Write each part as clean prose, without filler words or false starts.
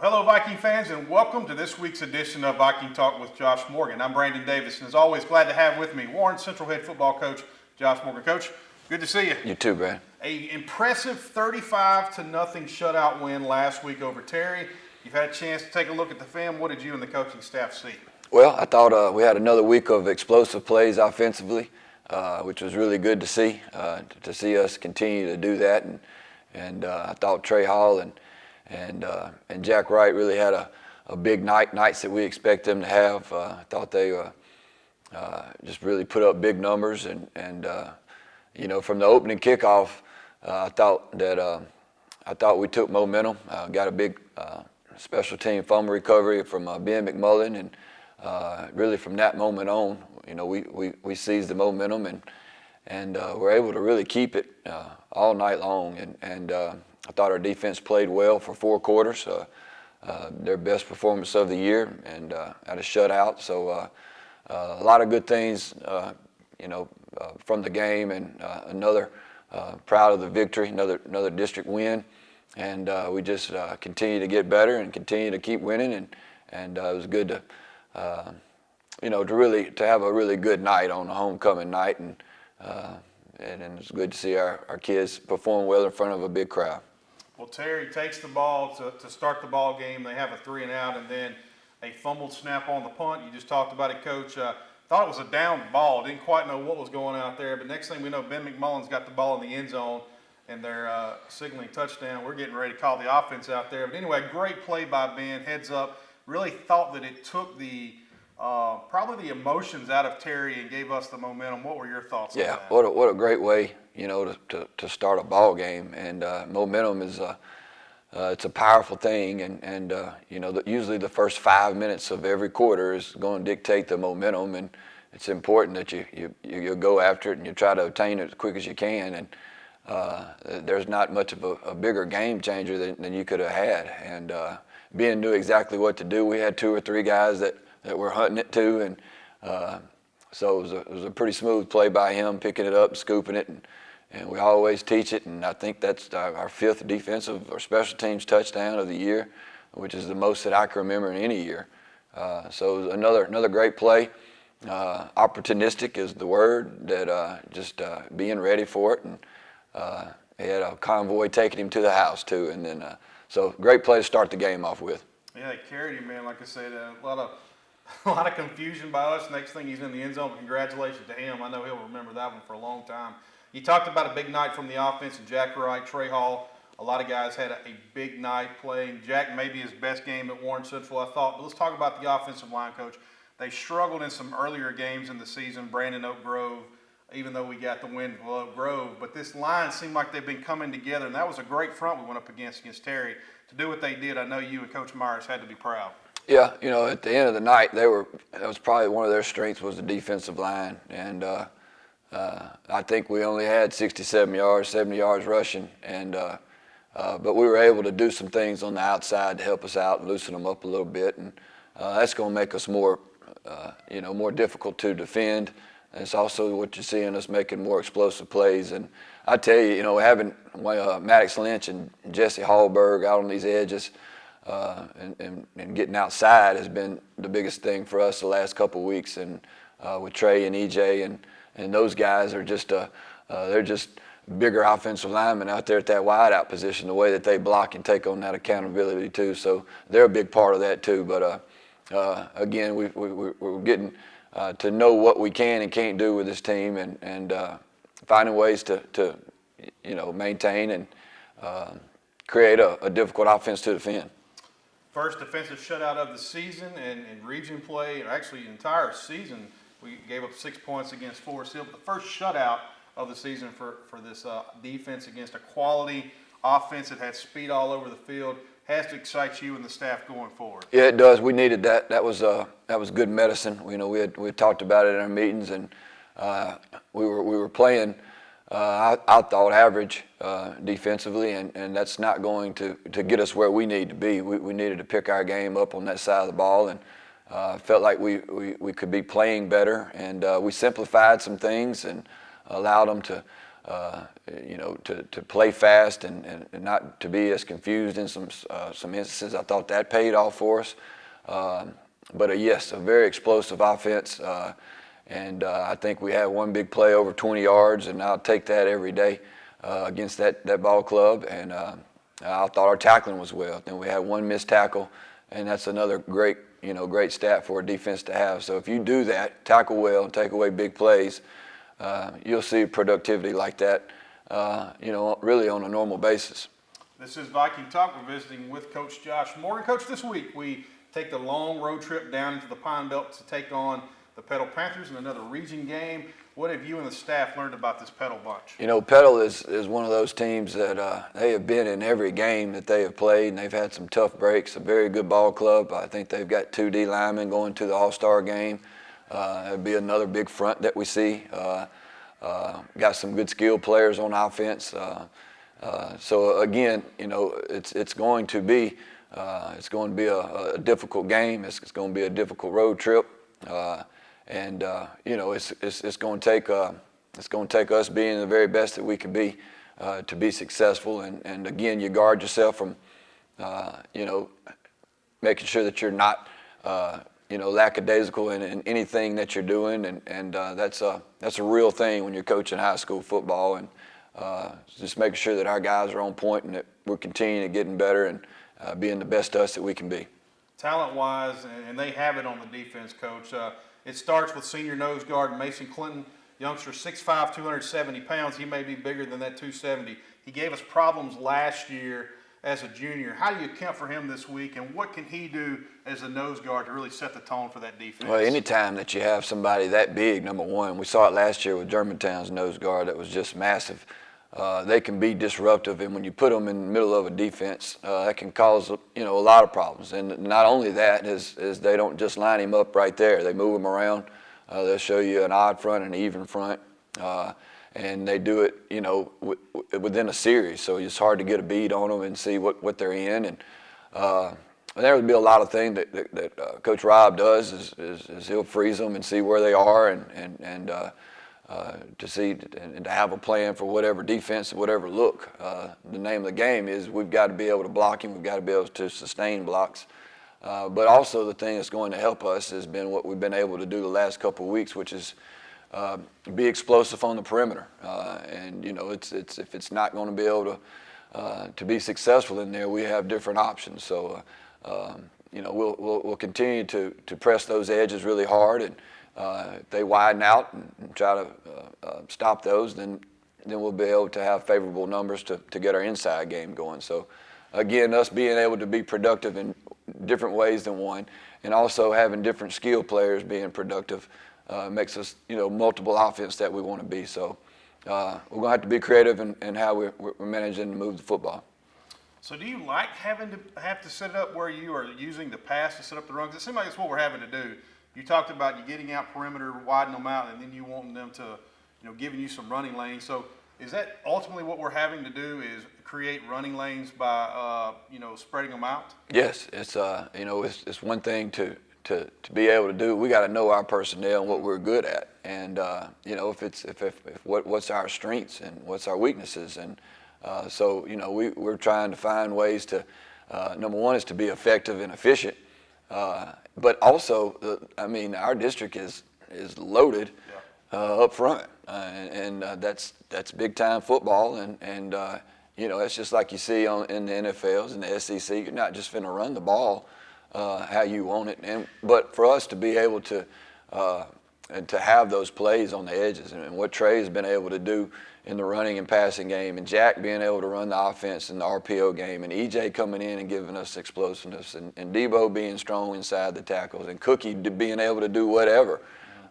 Well, hello, Viking fans, and welcome to this week's edition of Viking Talk with Josh Morgan. I'm Brandon Davis, and as always, glad to have with me Warren Central head football coach Josh Morgan. Coach, good to see you. You too, Brandon. An impressive 35-0 shutout win last week over Terry. You've had a chance to take a look at the film. What did you and the coaching staff see? Well, I thought we had another week of explosive plays offensively, which was really good to see us continue to do that. And I thought Trey Hall and Jack Wright really had a big nights that we expect them to have. I thought they just really put up big numbers, and from the opening kickoff, I thought we took momentum. Got a big special team fumble recovery from Ben McMullen, and really from that moment on, we seized the momentum and were able to really keep it all night long. And I thought our defense played well for 4 quarters, their best performance of the year, and at a shutout. So a lot of good things, from the game, and another proud of the victory, another district win, and we just continue to get better and continue to keep winning, and it was good to to have a really good night on the homecoming night, and it's good to see our kids perform well in front of a big crowd. Well, Terry takes the ball to start the ball game. They have a 3-and-out, and then a fumbled snap on the punt. You just talked about it, Coach. Thought it was a down ball. Didn't quite know what was going out there. But next thing we know, Ben McMullen's got the ball in the end zone, and they're signaling touchdown. We're getting ready to call the offense out there. But anyway, great play by Ben. Heads up. Really thought that it took the probably the emotions out of Terry and gave us the momentum. What were your thoughts on that? Yeah, what a great way, to start a ball game. And momentum is it's a powerful thing, and usually the first 5 minutes of every quarter is going to dictate the momentum, and it's important that you go after it and you try to obtain it as quick as you can. And there's not much of a bigger game changer than you could have had. And Ben knew exactly what to do. We had 2 or 3 guys that were hunting it too, and so it was a pretty smooth play by him, picking it up, scooping it, and we always teach it, and I think that's our 5th defensive or special teams touchdown of the year, which is the most that I can remember in any year. So it was another great play. Opportunistic is the word, that just being ready for it, and he had a convoy taking him to the house too, and then so great play to start the game off with. Yeah, they carried him, man. Like I said, a lot of confusion by us. Next thing, he's in the end zone. Congratulations to him. I know he'll remember that one for a long time. You talked about a big night from the offense, and Jack Wright, Trey Hall. A lot of guys had a big night playing. Jack maybe his best game at Warren Central, I thought. But let's talk about the offensive line, Coach. They struggled in some earlier games in the season, Brandon Oak Grove, even though we got the win for Oak Grove. But this line seemed like they've been coming together, and that was a great front we went up against Terry. To do what they did, I know you and Coach Myers had to be proud. Yeah, at the end of the night, that was probably one of their strengths, was the defensive line, and I think we only had 67 yards, 70 yards rushing, and but we were able to do some things on the outside to help us out and loosen them up a little bit, and that's going to make us more difficult to defend. And it's also what you see in us making more explosive plays. And I tell you, having Maddox Lynch and Jesse Hallberg out on these edges and getting outside has been the biggest thing for us the last couple of weeks. And with Trey and EJ and those guys are just they're just bigger offensive linemen out there at that wideout position. The way that they block and take on that accountability too. So they're a big part of that too. But again, we're getting to know what we can and can't do with this team, and finding ways to maintain and create a difficult offense to defend. First defensive shutout of the season, and in region play, or actually the entire season, we gave up 6 points against Forest Hill. But the first shutout of the season for this defense against a quality offense that had speed all over the field has to excite you and the staff going forward. Yeah, it does. We needed that. That was good medicine. We had talked about it in our meetings, and we were playing. I thought average defensively, and that's not going to get us where we need to be. We needed to pick our game up on that side of the ball, and felt like we could be playing better. And we simplified some things and allowed them to to play fast and not to be as confused in some instances. I thought that paid off for us. But yes, a very explosive offense. And I think we had one big play over 20 yards, and I'll take that every day against that ball club. And I thought our tackling was well. Then we had one missed tackle, and that's another great stat for a defense to have. So if you do that, tackle well, and take away big plays, you'll see productivity like that, really on a normal basis. This is Viking Talk. We're visiting with Coach Josh Morgan. Coach, this week we take the long road trip down into the Pine Belt to take on the Petal Panthers in another region game. What have you and the staff learned about this Petal bunch? Petal is one of those teams that they have been in every game that they have played, and they've had some tough breaks. A very good ball club. I think they've got 2 D linemen going to the All-Star game. It'll be another big front that we see. Got some good skilled players on offense. So again, it's going to be a difficult game. It's going to be a difficult road trip. It's going to take us being the very best that we can be to be successful. And again, you guard yourself from making sure that you're not lackadaisical in anything that you're doing, and that's a real thing when you're coaching high school football. And just making sure that our guys are on point and that we're continuing to getting better and being the best us that we can be. Talent-wise, and they have it on the defense, Coach. It starts with senior nose guard Mason Clinton, youngster 6'5", 270 pounds. He may be bigger than that 270. He gave us problems last year as a junior. How do you account for him this week, and what can he do as a nose guard to really set the tone for that defense? Well, anytime that you have somebody that big, number one, we saw it last year with Germantown's nose guard that was just massive. They can be disruptive, and when you put them in the middle of a defense, that can cause a lot of problems. And not only that is they don't just line him up right there; they move him around. They'll show you an odd front and an even front, and they do it within a series. So it's hard to get a bead on them and see what they're in. And there will be a lot of things that Coach Rob does is he'll freeze them and see where they are and to see and to have a plan for whatever defense, whatever look. The name of the game is we've got to be able to block him. We've got to be able to sustain blocks. But also the thing that's going to help us has been what we've been able to do the last couple of weeks, which is be explosive on the perimeter. And if it's not going to be able to be successful in there, we have different options. So we'll continue to press those edges really hard, and if they widen out and try to stop those, then we'll be able to have favorable numbers to get our inside game going. So again, us being able to be productive in different ways than one, and also having different skill players being productive makes us multiple offense that we want to be. So we're going to have to be creative in how we're managing to move the football. So do you like having to have to set it up where you are using the pass to set up the runs? It seems like it's what we're having to do. You talked about you getting out perimeter, widening them out, and then you wanting them to, giving you some running lanes. So is that ultimately what we're having to do is create running lanes by, spreading them out? Yes, it's one thing to be able to do. We got to know our personnel and what we're good at, and what's our strengths and what's our weaknesses, and so we're trying to find ways to. Number one is to be effective and efficient. But also, our district is loaded up front, and that's big time football, and it's just like you see in the NFLs and the SEC. You're not just finna run the ball how you want it, but for us to be able to and to have those plays on the edges, and what Trey has been able to do in the running and passing game, and Jack being able to run the offense in the RPO game, and EJ coming in and giving us explosiveness, and Debo being strong inside the tackles, and Cookie being able to do whatever.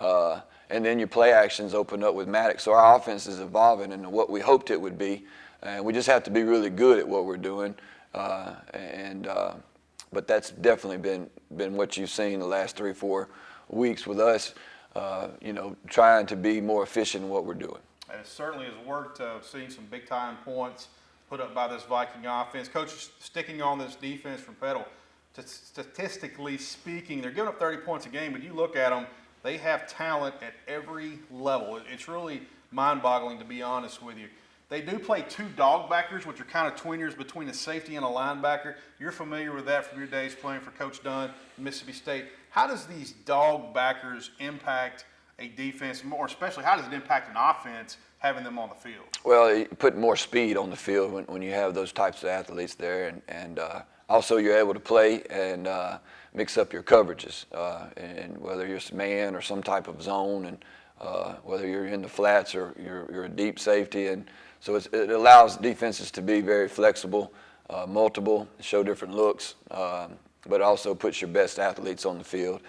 And then your play actions open up with Maddox. So our offense is evolving into what we hoped it would be, and we just have to be really good at what we're doing. But that's definitely been what you've seen the last 3-4 weeks with us, trying to be more efficient in what we're doing. And it certainly has worked, seeing some big-time points put up by this Viking offense. Coach, sticking on this defense from Petal, statistically speaking, they're giving up 30 points a game, but you look at them, they have talent at every level. It's really mind-boggling, to be honest with you. They do play two dog backers, which are kind of tweeners between a safety and a linebacker. You're familiar with that from your days playing for Coach Dunn in Mississippi State. How does these dog backers impact a defense, more especially how does it impact an offense having them on the field? Well, you put more speed on the field when you have those types of athletes there, and also you're able to play and mix up your coverages, and whether you're man or some type of zone, and whether you're in the flats or you're a deep safety, and so it allows defenses to be very flexible, multiple, show different looks, but also puts your best athletes on the field.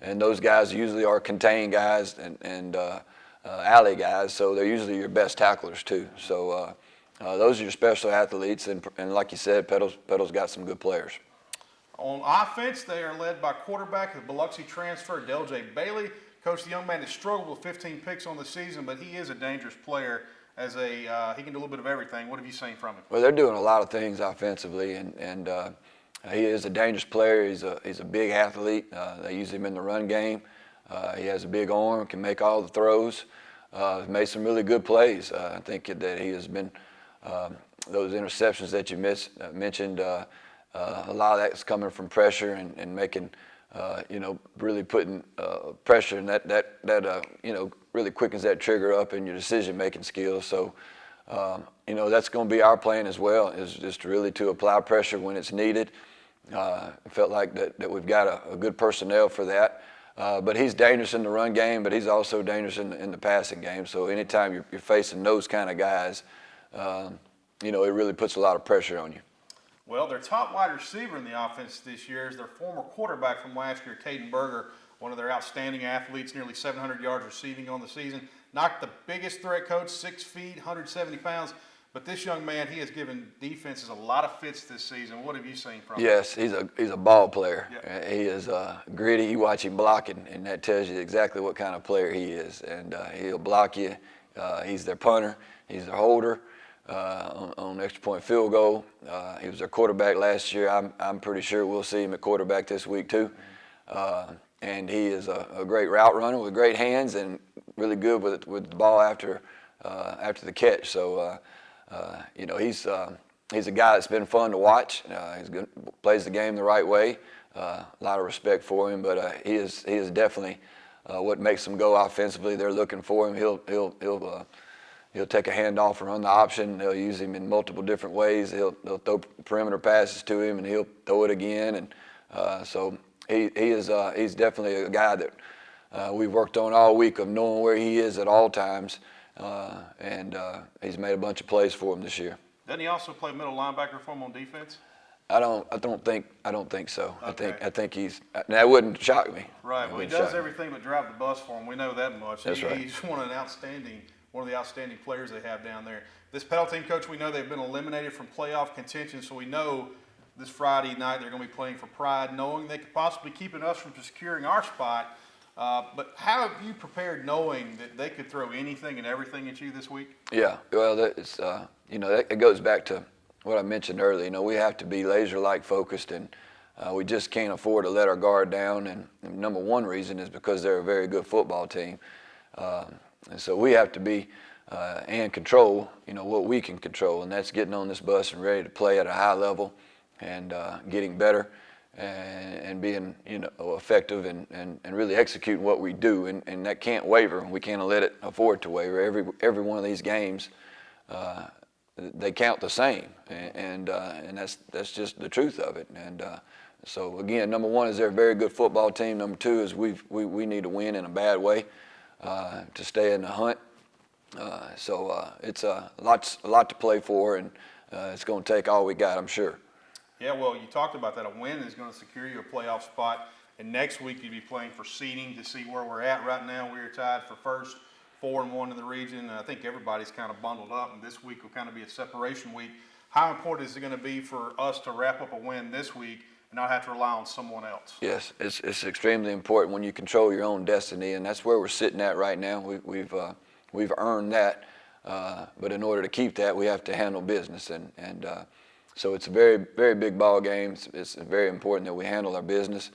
And those guys usually are contained guys and alley guys, so they're usually your best tacklers too. So those are your special athletes, and like you said, Petal's got some good players. On offense, they are led by quarterback, the Biloxi transfer, Del-J Bailey. Coach, the young man has struggled with 15 picks on the season, but he is a dangerous player. He can do a little bit of everything. What have you seen from him? Well, they're doing a lot of things offensively, and he is a dangerous player. He's a big athlete. They use him in the run game. He has a big arm, can make all the throws. Made some really good plays. I think that he has been those interceptions that you mentioned. A lot of that's coming from pressure and making, really putting pressure, and that really quickens that trigger up in your decision-making skills. So, that's going to be our plan as well, is just really to apply pressure when it's needed. I felt like that we've got a good personnel for that. But he's dangerous in the run game, but he's also dangerous in the passing game. So anytime you're facing those kind of guys, it really puts a lot of pressure on you. Well, their top wide receiver in the offense this year is their former quarterback from last year, Caden Berger, one of their outstanding athletes, nearly 700 yards receiving on the season. Not the biggest threat, Coach, 6 feet, 170 pounds. But this young man, he has given defenses a lot of fits this season. What have you seen from him? Yes, he's a ball player. Yep. He is gritty. You watch him blocking, and that tells you exactly what kind of player he is. And he'll block you. He's their punter. He's their holder on extra point field goal. He was their quarterback last year. I'm pretty sure we'll see him at quarterback this week too. And he is a great route runner with great hands and really good with the ball after the catch. So. He's a guy that's been fun to watch. He's good, plays the game the right way. A lot of respect for him, but he is definitely what makes him go offensively. They're looking for him. He'll take a handoff and run the option. They'll use him in multiple different ways. They'll throw perimeter passes to him, and he'll throw it again. And so he's definitely a guy that we've worked on all week of knowing where he is at all times. And he's made a bunch of plays for him this year. Doesn't he also play middle linebacker for him on defense? I don't think so. Okay. I think he's. That wouldn't shock me. Right. Well, he does everything but drive the bus for him. We know that much. That's right. He's one of the outstanding players they have down there. This Petal team, Coach, we know they've been eliminated from playoff contention, so we know this Friday night they're going to be playing for pride, knowing they could possibly keep us from securing our spot. But how have you prepared knowing that they could throw anything and everything at you this week? Yeah, well, it's it goes back to what I mentioned earlier. We have to be laser-like focused, and we just can't afford to let our guard down. And number one reason is because they're a very good football team, and so we have to be and control what we can control, and that's getting on this bus and ready to play at a high level and getting better. And being effective and really executing what we do, and that can't waver. We can't let it afford to waver. Every one of these games, they count the same, and that's just the truth of it. And so again, number one is they're a very good football team. Number two is we need to win in a bad way to stay in the hunt. So it's a lot to play for, and it's going to take all we got, I'm sure. Yeah, well, you talked about that. A win is going to secure you a playoff spot. And next week you'll be playing for seeding to see where we're at. Right now we're tied for first, 4-1 in the region. I think everybody's kind of bundled up, and this week will kind of be a separation week. How important is it going to be for us to wrap up a win this week and not have to rely on someone else? Yes, it's extremely important when you control your own destiny, and that's where we're sitting at right now. We've earned that, but in order to keep that, we have to handle business, and so it's a very, very big ball game. It's very important that we handle our business.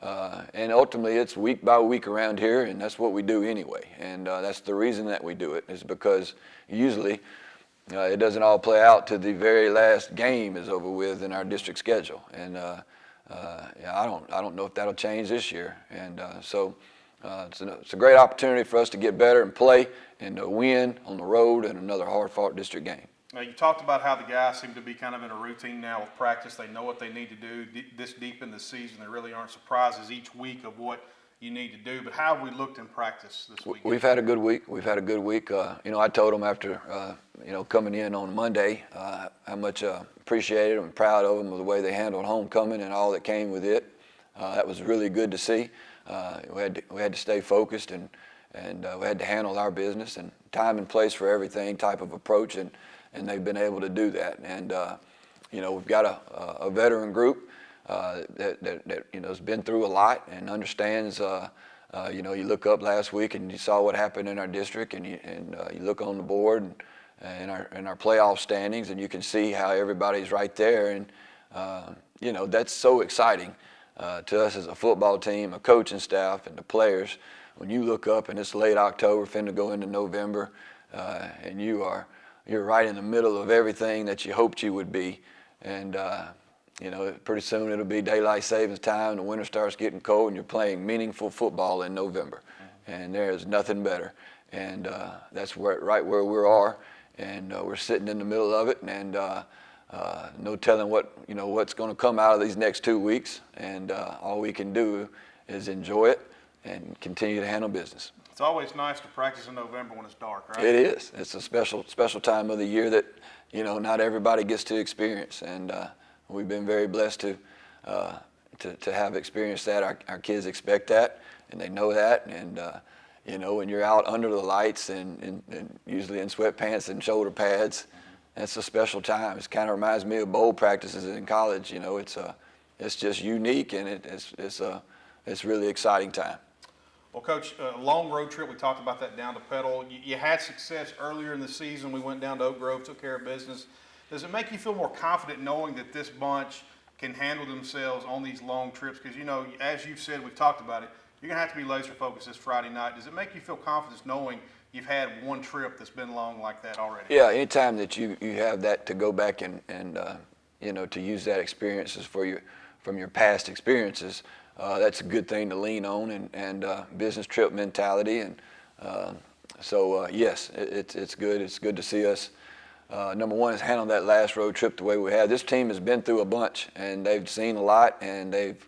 And ultimately, it's week by week around here, and that's what we do anyway. And that's the reason that we do it, is because usually it doesn't all play out to the very last game is over with in our district schedule. And yeah, I don't know if that'll change this year. And so it's a great opportunity for us to get better and play and to win on the road in another hard-fought district game. Now, you talked about how the guys seem to be kind of in a routine now with practice. They know what they need to do this deep in the season. There really aren't surprises each week of what you need to do. But how have we looked in practice this week? We've had a good week. You know, I told them after, you know, coming in on Monday, how much appreciated and proud of them of the way they handled homecoming and all that came with it. That was really good to see. We had to stay focused and we had to handle our business and time and place for everything type of approach, and they've been able to do that. And you know, we've got a veteran group that you know has been through a lot and understands. You know, you look up last week and you saw what happened in our district, and you look on the board and in our playoff standings, and you can see how everybody's right there. And you know, that's so exciting to us as a football team, a coaching staff, and the players. When you look up and it's late October, finna go into November, and you're right in the middle of everything that you hoped you would be. And you know, pretty soon it'll be daylight savings time, the winter starts getting cold, and you're playing meaningful football in November. And there's nothing better. And that's right where we are, and we're sitting in the middle of it, and no telling what's going to come out of these next 2 weeks. And all we can do is enjoy it and continue to handle business. It's always nice to practice in November when it's dark, right? It is. It's a special time of the year that, you know, not everybody gets to experience, and we've been very blessed to have experienced that. Our kids expect that, and they know that, and you know, when you're out under the lights and usually in sweatpants and shoulder pads, that's a special time. It kind of reminds me of bowl practices in college. You know, it's just unique, and it's really exciting time. Well, Coach, a long road trip, we talked about that down to Petal. You had success earlier in the season. We went down to Oak Grove, took care of business. Does it make you feel more confident knowing that this bunch can handle themselves on these long trips? Because, you know, as you've said, we've talked about it, you're going to have to be laser focused this Friday night. Does it make you feel confident knowing you've had one trip that's been long like that already? Yeah, anytime that you have that to go back and you know, to use that experiences from your past experiences, that's a good thing to lean on, and business trip mentality. And so yes, it's good. It's good to see us. Number one is handle that last road trip the way we have. This team has been through a bunch, and they've seen a lot, and they've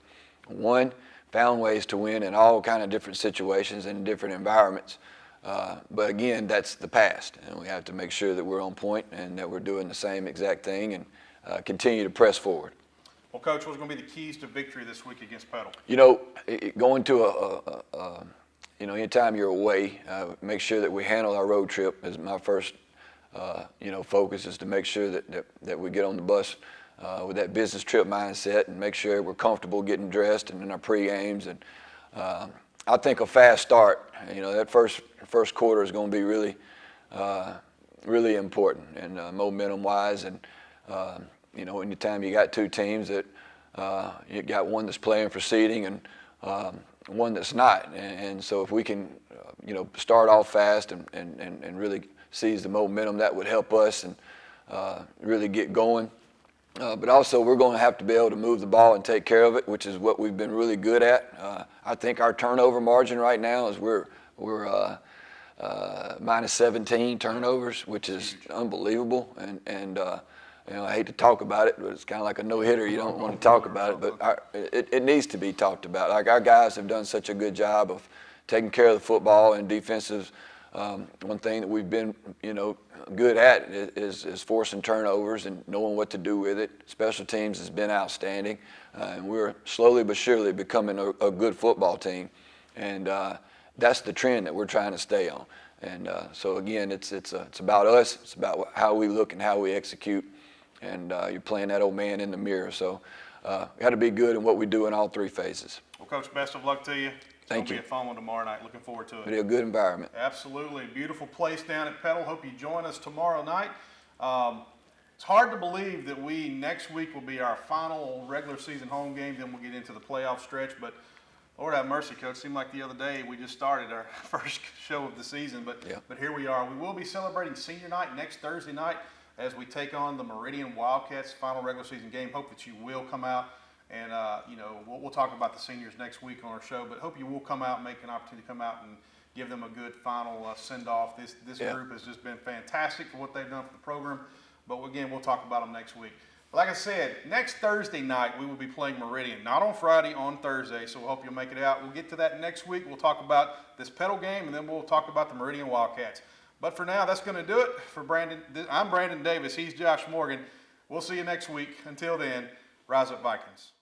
found ways to win in all kind of different situations and different environments. But again, that's the past, and we have to make sure that we're on point and that we're doing the same exact thing and continue to press forward. Well, Coach, what's going to be the keys to victory this week against Petal? You know, going to you know, anytime you're away, make sure that we handle our road trip is my first, you know, focus, is to make sure that we get on the bus with that business trip mindset and make sure we're comfortable getting dressed and in our pre-games. And I think a fast start, you know, that first quarter is going to be really, really important, and momentum-wise. And you know, anytime you got two teams that you got one that's playing for seeding and one that's not, and so if we can, you know, start off fast and really seize the momentum, that would help us and really get going. But also, we're going to have to be able to move the ball and take care of it, which is what we've been really good at. I think our turnover margin right now is we're minus 17 turnovers, which is unbelievable. And you know, I hate to talk about it, but it's kind of like a no-hitter. You don't want to talk about it, but it needs to be talked about. Like, our guys have done such a good job of taking care of the football and defensive. One thing that we've been, you know, good at is forcing turnovers and knowing what to do with it. Special teams has been outstanding, and we're slowly but surely becoming a good football team, and that's the trend that we're trying to stay on. And so again, it's about us. It's about how we look and how we execute. And you're playing that old man in the mirror. So we got to be good in what we do in all three phases. Well, Coach, best of luck to you. Thank you. It'll be a fun one tomorrow night. Looking forward to it. It'll be a good environment. Absolutely. Beautiful place down at Petal. Hope you join us tomorrow night. It's hard to believe that next week will be our final regular season home game, then we'll get into the playoff stretch. But Lord have mercy, Coach. Seemed like the other day we just started our first show of the season, but here we are. We will be celebrating senior night next Thursday night as we take on the Meridian Wildcats, final regular season game. Hope that you will come out, and we'll talk about the seniors next week on our show. But hope you will come out and make an opportunity to come out and give them a good final send-off. This group has just been fantastic for what they've done for the program. But again, we'll talk about them next week. Like I said, next Thursday night we will be playing Meridian, not on Friday, on Thursday. So we hope you'll make it out. We'll get to that next week. We'll talk about this Petal game, and then we'll talk about the Meridian Wildcats. But for now, that's going to do it for Brandon. I'm Brandon Davis. He's Josh Morgan. We'll see you next week. Until then, rise up, Vikings.